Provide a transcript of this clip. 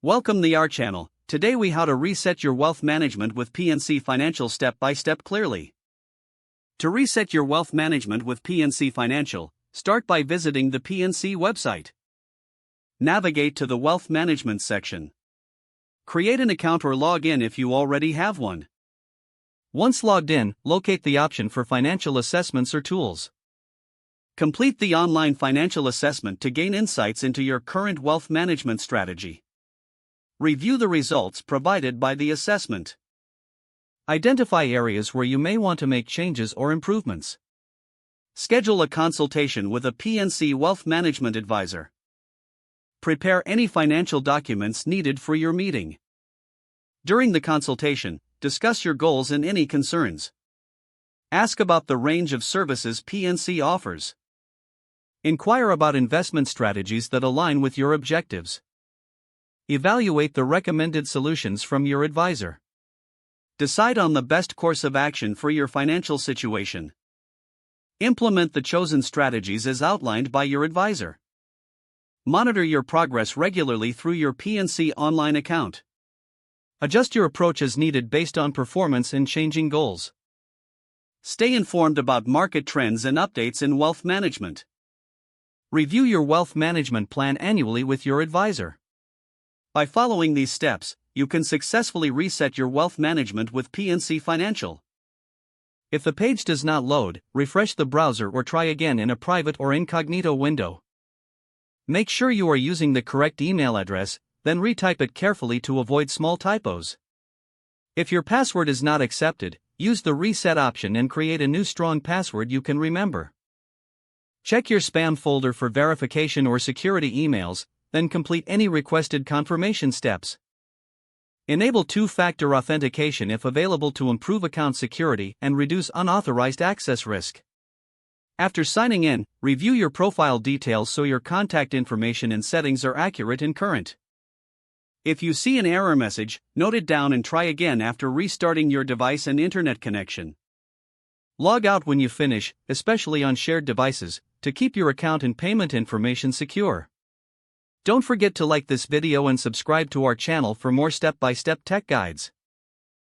Welcome to our channel. Today we how to reset your wealth management with PNC Financial step by step clearly. To reset your wealth management with PNC Financial, start by visiting the PNC website. Navigate to the Wealth Management section. Create an account or log in if you already have one. Once logged in, locate the option for financial assessments or tools. Complete the online financial assessment to gain insights into your current wealth management strategy. Review the results provided by the assessment. Identify areas where you may want to make changes or improvements. Schedule a consultation with a PNC Wealth Management Advisor. Prepare any financial documents needed for your meeting. During the consultation, discuss your goals and any concerns. Ask about the range of services PNC offers. Inquire about investment strategies that align with your objectives. Evaluate the recommended solutions from your advisor. Decide on the best course of action for your financial situation. Implement the chosen strategies as outlined by your advisor. Monitor your progress regularly through your PNC online account. Adjust your approach as needed based on performance and changing goals. Stay informed about market trends and updates in wealth management. Review your wealth management plan annually with your advisor. By following these steps, you can successfully reset your wealth management with PNC Financial. If the page does not load, refresh the browser or try again in a private or incognito window. Make sure you are using the correct email address, then retype it carefully to avoid small typos. If your password is not accepted, use the reset option and create a new strong password you can remember. Check your spam folder for verification or security emails, then complete any requested confirmation steps. Enable two-factor authentication if available to improve account security and reduce unauthorized access risk. After signing in, review your profile details so your contact information and settings are accurate and current. If you see an error message, note it down and try again after restarting your device and internet connection. Log out when you finish, especially on shared devices, to keep your account and payment information secure. Don't forget to like this video and subscribe to our channel for more step-by-step tech guides.